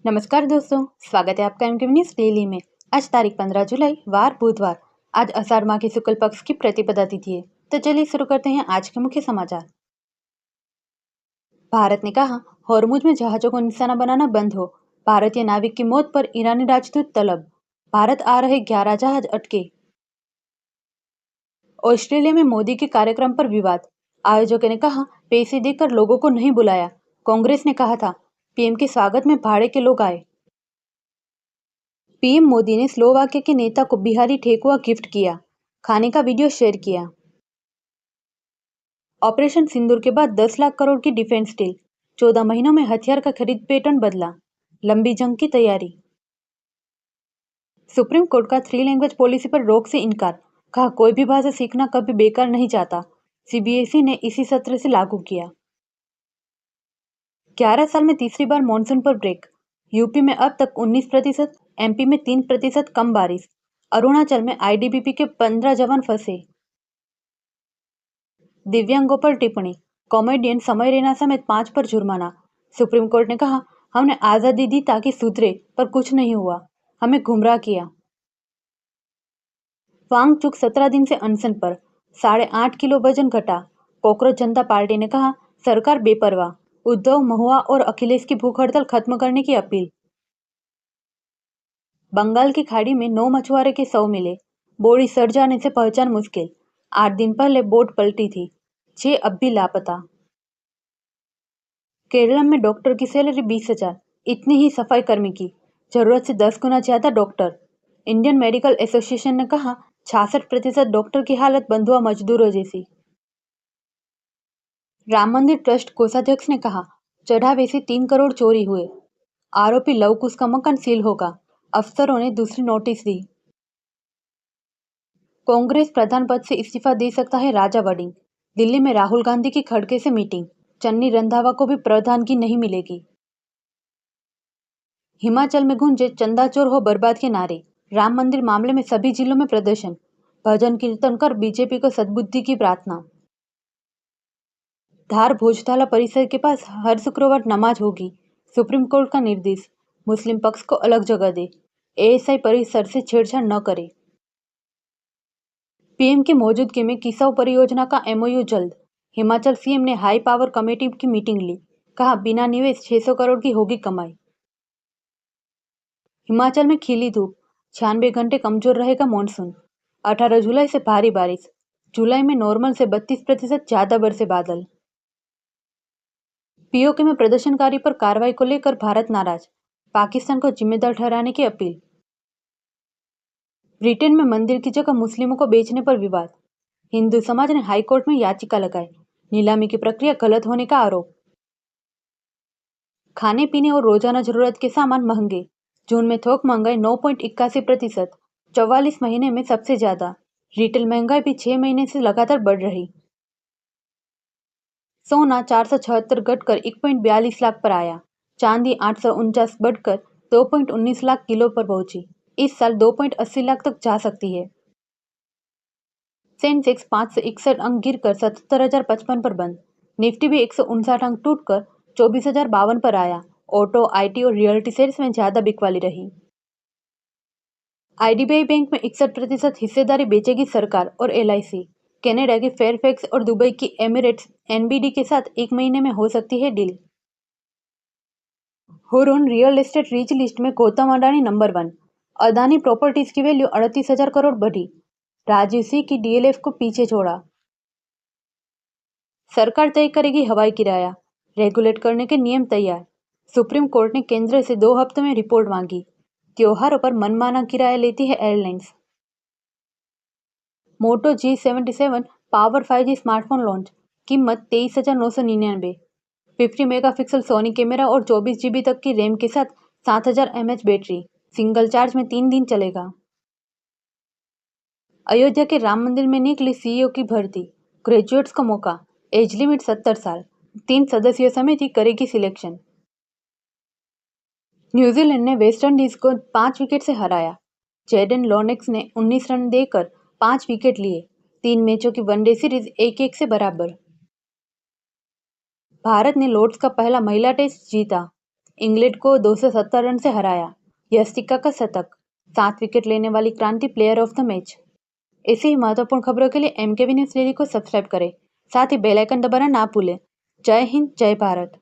नमस्कार दोस्तों, स्वागत है आपका एमके न्यूज डेली में। आज तारीख 15 जुलाई वार बुधवार। आज आषाढ़ माह की शुक्ल पक्ष की प्रतिपदा तिथि है। तो चलिए शुरू करते हैं आज के मुख्य समाचार। भारत ने कहा, हॉर्मुज में जहाजों को निशाना बनाना बंद हो। भारतीय नाविक की मौत पर ईरानी राजदूत तलब। भारत आ रहे 11 जहाज अटके। ऑस्ट्रेलिया में मोदी के कार्यक्रम पर विवाद। आयोजकों ने कहा, पैसे देकर लोगों को नहीं बुलाया। कांग्रेस ने कहा था, पीएम के स्वागत में भाड़े के लोग आए। पीएम मोदी ने स्लोवाकिया के नेता को बिहारी ठेकुआ गिफ्ट किया। खाने का वीडियो शेयर किया। ऑपरेशन सिंदूर के बाद 10 लाख करोड़ की डिफेंस डील। 14 महीनों में हथियार का खरीद पैटर्न बदला। लंबी जंग की तैयारी। सुप्रीम कोर्ट का 3 लैंग्वेज पॉलिसी पर रोक से इनकार। कहा, कोई भी भाषा सीखना कभी बेकार नहीं जाता। सीबीएसई ने इसी सत्र से लागू किया। 11 साल में तीसरी बार मानसून पर ब्रेक। यूपी में अब तक 19%, एमपी में 3% कम बारिश। अरुणाचल में आईटीबीपी के 15 जवान फंसे। दिव्यांगों पर टिप्पणी। कॉमेडियन समय रैना समेत 5 पर जुर्माना। सुप्रीम कोर्ट ने कहा, हमने आजादी दी ताकि सुधरे, पर कुछ नहीं हुआ। हमें गुमराह किया। वांगचुक 17 दिन से अनशन पर। 8.5 किलो वजन घटा। कॉकरोच जनता पार्टी ने कहा, सरकार बेपरवाह। उद्धव, महुआ और अखिलेश की भूख हड़ताल खत्म करने की अपील। बंगाल की खाड़ी में 9 मछुआरे के शव मिले। बोरी सड़ जाने से पहचान मुश्किल। 8 दिन पहले बोट पलटी थी। 6 अब भी लापता। केरल में डॉक्टर की सैलरी 20,000, इतनी ही सफाई कर्मी की। जरूरत से 10 गुना ज्यादा डॉक्टर। इंडियन मेडिकल एसोसिएशन ने कहा, 66% डॉक्टर की हालत बंधुआ मजदूरों जैसी। राम मंदिर ट्रस्ट कोषाध्यक्ष ने कहा, चढ़ावे से 3 करोड़ चोरी हुए। आरोपी लव कुश का मकान सील होगा। अफसरों ने दूसरी नोटिस दी। कांग्रेस प्रधान पद से इस्तीफा दे सकता है राजा वड़िंग। दिल्ली में राहुल गांधी की खड़गे से मीटिंग। चन्नी रंधावा को भी प्रधान की नहीं मिलेगी। हिमाचल में गूंजे चंदा चोर हो बर्बाद के नारे। राम मंदिर मामले में सभी जिलों में प्रदर्शन। भजन कीर्तन कर बीजेपी को सद्बुद्धि की प्रार्थना। धार भोजताला परिसर के पास हर शुक्रवार नमाज होगी। सुप्रीम कोर्ट का निर्देश। मुस्लिम पक्ष को अलग जगह दे। एएसआई परिसर से छेड़छाड़ न करे। पीएम की मौजूदगी में किसाऊ परियोजना का एमओयू जल्द। हिमाचल सीएम ने हाई पावर कमेटी की मीटिंग ली। कहा, बिना निवेश 600 करोड़ की होगी कमाई। हिमाचल में खिली धूप। 96 घंटे कमजोर रहेगा मॉनसून। 18 जुलाई से भारी बारिश। जुलाई में नॉर्मल से 32% ज्यादा बरसे बादल। पीओके में प्रदर्शनकारी पर कार्रवाई को लेकर भारत नाराज। पाकिस्तान को जिम्मेदार ठहराने की अपील। ब्रिटेन में मंदिर की जगह मुस्लिमों को बेचने पर विवाद। हिंदू समाज ने हाईकोर्ट में याचिका लगाई। नीलामी की प्रक्रिया गलत होने का आरोप। खाने पीने और रोजाना जरूरत के सामान महंगे। जून में थोक महंगाई 9.81%, 44 महीने में सबसे ज्यादा। रिटेल महंगाई भी 6 महीने से लगातार बढ़ रही। सोना 476 घटकर 1.42 लाख पर आया। चांदी 849 बढ़कर 2.19 लाख किलो पर पहुंची। इस साल 2.80 लाख तक जा सकती है। सेंसेक्स 561 अंक गिरकर 77,055 पर बंद। निफ्टी भी 159 अंक टूटकर 24,052 पर आया। ऑटो, आईटी और रियल्टी शेयर्स में ज्यादा बिकवाली रही। आईडीबीआई बैंक में 61% हिस्सेदारी बेचेगी सरकार और एलआईसी। कनाडा की फेयरफैक्स और दुबई की एमिरेट्स एनबीडी के साथ 1 महीने में हो सकती है deal. Hurun real estate reach list में गौतम अडानी नंबर 1। अदानी प्रॉपर्टीज की वैल्यू 38,000 करोड़ बढ़ी। राजीव सिंह की डीएलएफ को पीछे छोड़ा। सरकार तय करेगी हवाई किराया। रेगुलेट करने के नियम तैयार। सुप्रीम कोर्ट ने केंद्र से 2 हफ्तों में रिपोर्ट मांगी। त्योहारों पर मनमाना किराया लेती है एयरलाइंस। मोटो G77 power 5G smartphone launch. कीमत 23,999। 50 मेगापिक्सल सोनी कैमरा और 24 GB तक की रैम के साथ 7,000 mAh बैटरी। सिंगल चार्ज में 3 दिन चलेगा। अयोध्या के राम मंदिर में निकली सीईओ की भर्ती। ग्रेजुएट्स को मौका। एज लिमिट 70 साल। 3 सदस्यीय समिति करेगी सिलेक्शन। न्यूजीलैंड ने वेस्टइंडीज को 5 विकेट से हराया। जेडन लॉनेक्स ने 19 रन देकर 5 विकेट लिए। 3 मैचों की वनडे सीरीज 1-1 से बराबर। भारत ने लॉर्ड्स का पहला महिला टेस्ट जीता। इंग्लैंड को 270 रन से हराया। यस्टिका का शतक। 7 विकेट लेने वाली क्रांति प्लेयर ऑफ द मैच। ऐसी ही महत्वपूर्ण खबरों के लिए MKV न्यूज़ डेली को सब्सक्राइब करें, साथ ही बेल आइकन दबाना ना भूलें। जय हिंद, जय भारत।